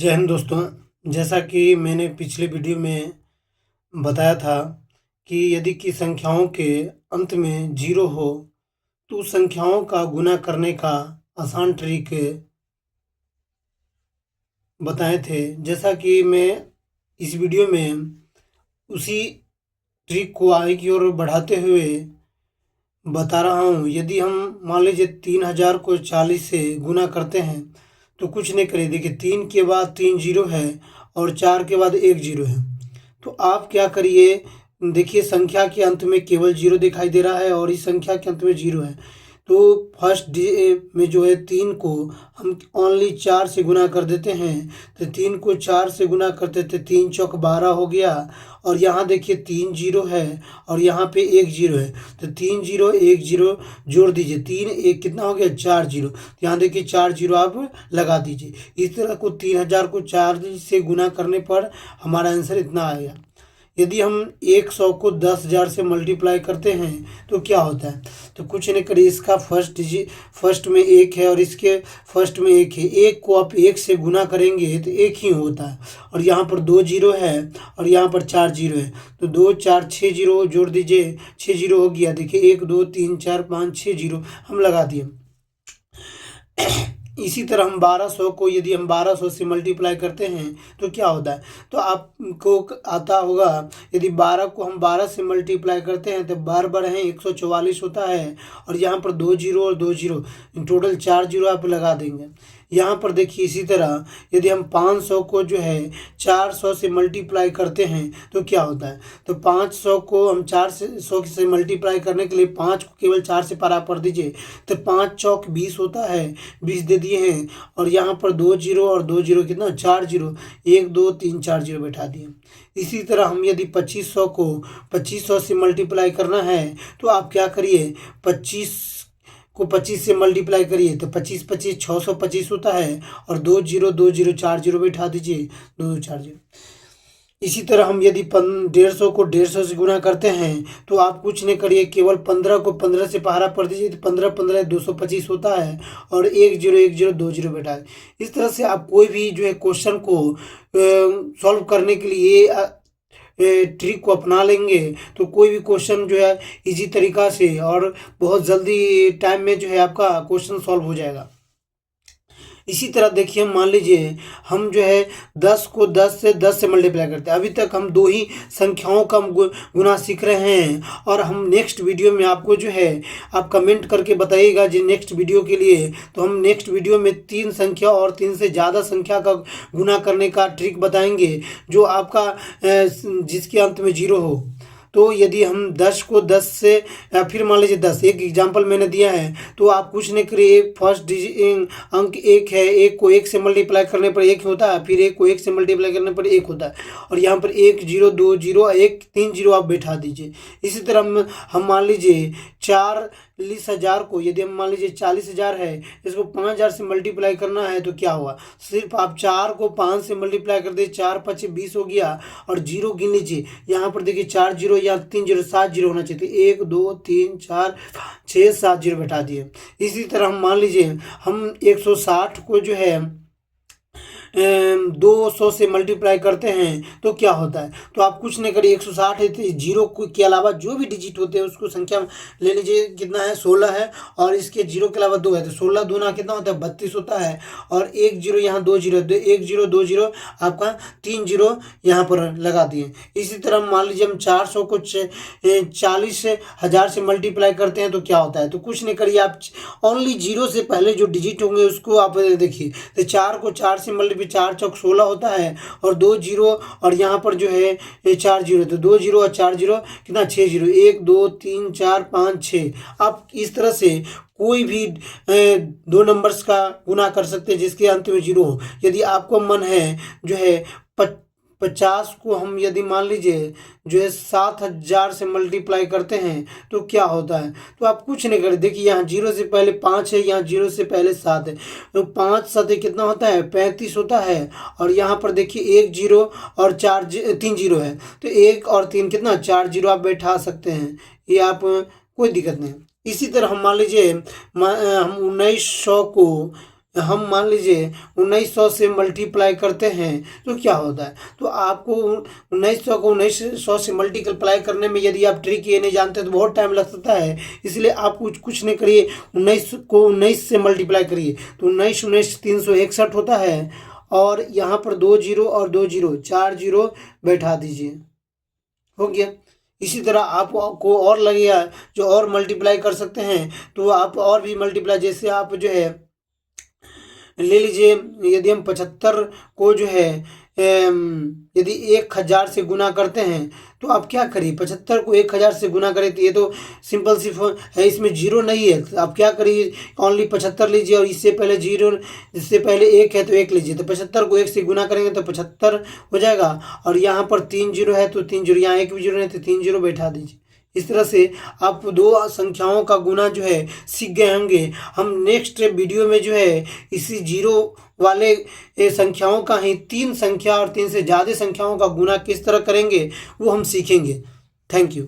जय हिंद दोस्तों। जैसा कि मैंने पिछले वीडियो में बताया था कि यदि की संख्याओं के अंत में जीरो हो तो उस संख्याओं का गुना करने का आसान ट्रिक बताए थे। जैसा कि मैं इस वीडियो में उसी ट्रिक को आगे की ओर बढ़ाते हुए बता रहा हूँ। यदि हम मान लीजिए 3000 को 40 से गुना करते हैं तो कुछ नहीं करिए। देखिए 3 के बाद 3 जीरो है और 4 के बाद 1 जीरो है। तो आप क्या करिए, देखिए संख्या के अंत में केवल जीरो दिखाई दे रहा है और इस संख्या के अंत में जीरो है। तो फर्स्ट में जो है 3 को हम ओनली 4 से गुना कर देते हैं। तो 3 को 4 से गुना करते थे, 3 चौक 12 हो गया। और यहाँ देखिए 3 जीरो है और यहाँ पे 1 जीरो है। तो 3 जीरो 1 जीरो जोड़ दीजिए, 3 1 कितना हो गया 4 जीरो। तो यहाँ देखिए 4 जीरो आप लगा दीजिए। इस तरह को 3000 को 4 से गुना करने पर हमारा आंसर इतना आएगा। यदि हम 100 को 10,000 से मल्टीप्लाई करते हैं तो क्या होता है, तो कुछ नहीं करिए। इसका फर्स्ट में 1 है और इसके फर्स्ट में 1 है। 1 को आप 1 से गुना करेंगे तो 1 ही होता है। और यहाँ पर 2 जीरो है और यहाँ पर 4 जीरो है। तो 2 4 6 जीरो जोड़ दीजिए, 6 जीरो हो गया। देखिए 1 2 3 4 5 6 जीरो हम लगा दिए। इसी तरह हम 1200 को यदि हम 1200 से मल्टीप्लाई करते हैं तो क्या होता है, तो आपको आता होगा। यदि 12 को हम 12 से मल्टीप्लाई करते हैं तो 12 बार है 144 होता है। और यहाँ पर 2 जीरो और 2 जीरो टोटल 4 जीरो आप लगा देंगे। यहाँ पर देखिए इसी तरह यदि हम 500 को जो है 400 से मल्टीप्लाई करते हैं तो क्या होता है, तो 500 को हम 400 से मल्टीप्लाई करने के लिए 5 को केवल 4 से पारा कर दीजिए। तो 5 चौक 20 होता है, 20 दे दिए हैं। और यहाँ पर 2 जीरो और 2 जीरो कितना 4 जीरो, 1 2 3 4 जीरो बैठा दिए। इसी तरह हम यदि 2500 को 2500 से मल्टीप्लाई करना है तो आप क्या करिए, 25 को 25 से मल्टीप्लाई करिए। तो 25 25 625 होता है। और 2 जीरो 2 जीरो 4 जीरो बैठा दीजिए, 2 4 जीरो। इसी तरह हम यदि 150 को 150 से गुना करते हैं तो आप कुछ नहीं करिए, केवल 15 को 15 से पहाड़ा पढ़ दीजिए। तो 15 15 225 होता है। और 1 जीरो 1 जीरो 2 जीरो बैठा है। इस तरह से आप कोई भी जो है क्वेश्चन को सॉल्व करने के लिए ट्रिक को अपना लेंगे तो कोई भी क्वेश्चन जो है इजी तरीका से और बहुत जल्दी टाइम में जो है आपका क्वेश्चन सॉल्व हो जाएगा। इसी तरह देखिए मान लीजिए हम जो है 10 को 10 से मल्टीप्लाई करते हैं। अभी तक हम दो ही संख्याओं का गुना सीख रहे हैं। और हम नेक्स्ट वीडियो में आपको जो है आप कमेंट करके बताइएगा जी नेक्स्ट वीडियो के लिए। तो हम नेक्स्ट वीडियो में 3 संख्या और 3 से ज़्यादा संख्या का गुना करने का ट्रिक बताएंगे जो आपका जिसके अंत में जीरो हो। तो यदि हम 10 को 10 से फिर मान लीजिए 10, एक एग्जांपल मैंने दिया है। तो आप कुछ नहीं करिए, फर्स्ट अंक 1 है, 1 को 1 से मल्टीप्लाई करने पर 1 होता है, फिर 1 को 1 से मल्टीप्लाई करने पर 1 होता है। और यहाँ पर 1 जीरो 2 जीरो 1 3 जीरो आप बैठा दीजिए। इसी तरह हम मान लीजिए 40,000 को यदि हम मान लीजिए 40,000 है, इसको 5000 से मल्टीप्लाई करना है तो क्या हुआ, सिर्फ आप 4 को 5 से मल्टीप्लाई कर दे, 4 5 20 हो गया। और जीरो गिन लीजिए, यहाँ पर देखिए 4 जीरो या 3 जीरो 7 जीरो होना चाहिए। 1 2 3 4 6 7 जीरो बैठा दिए। इसी तरह हम मान लीजिए हम 160 को जो है 200 से मल्टीप्लाई करते हैं तो क्या होता है, तो आप कुछ नहीं करिए। 160 है तो जीरो के अलावा जो भी डिजिट होते हैं उसको संख्या ले लीजिए। कितना है 16 है और इसके जीरो के अलावा 2 है। तो 16 दूना कितना होता है 32 होता है। और 1 जीरो यहाँ 2 जीरो, 1 जीरो 2 जीरो आपका 3 जीरो यहाँ पर लगा दिए। इसी तरह मान लीजिए हम 400 को 40,000 से मल्टीप्लाई करते हैं तो क्या होता है, तो कुछ नहीं करिए। आप ओनली जीरो से पहले जो डिजिट होंगे उसको आप देखिए। तो 4 को 4 से मल्टीप्लाई 4 चौक 16 होता है। और 2 जीरो और यहाँ पर जो है 4 जीरो, तो 2 जीरो और 4 जीरो कितना 6 जीरो, 1 2 3 4 5 6। आप इस तरह से कोई भी 2 नंबर्स का गुना कर सकते हैं जिसके अंत में जीरो हो। यदि आपको मन है जो है 50 को हम यदि मान लीजिए जो है 7000 से मल्टीप्लाई करते हैं तो क्या होता है, तो आप कुछ नहीं करें। देखिए यहाँ जीरो से पहले 5 है, यहाँ जीरो से पहले 7 है। तो 5 7 कितना होता है 35 होता है। और यहाँ पर देखिए 1 जीरो और 3 जीरो है। तो 1 और 3 कितना 4 जीरो आप बैठा सकते हैं, ये आप कोई दिक्कत नहीं। इसी तरह हम मान लीजिए हम 1900 को हम मान लीजिए 1900 से मल्टीप्लाई करते हैं तो क्या होता है। तो आपको 1900 को 1900 से मल्टीप्लाई करने में यदि आप ट्रिक ये नहीं जानते तो बहुत टाइम लग सकता है। इसलिए आप कुछ नहीं करिए, 19 को 19 से मल्टीप्लाई करिए तो 19 19 361 होता है, और यहाँ पर 2 जीरो और 2 जीरो, 4 जीरो बैठा दीजिए, हो गया। इसी तरह आपको और लगेगा जो और मल्टीप्लाई कर सकते हैं तो आप और भी मल्टीप्लाई, जैसे आप जो है ले लीजिए, यदि हम 75 को जो है यदि 1000 से गुना करते हैं तो आप क्या करिए, 75 को 1000 से गुना करें तो ये तो सिंपल सी है, इसमें जीरो नहीं है। तो आप क्या करिए, ओनली 75 लीजिए और इससे पहले जीरो, इससे पहले 1 है तो 1 लीजिए। तो 75 को 1 से गुना करेंगे तो 75 हो जाएगा, और यहाँ पर 3 जीरो है तो 3 जीरो, यहाँ 1 भी जीरो है तो 3 जीरो बैठा दीजिए। इस तरह से आप दो संख्याओं का गुना जो है सीख गए होंगे। हम नेक्स्ट वीडियो में जो है इसी जीरो वाले संख्याओं का ही 3 संख्या और 3 से ज़्यादा संख्याओं का गुना किस तरह करेंगे वो हम सीखेंगे। Thank you.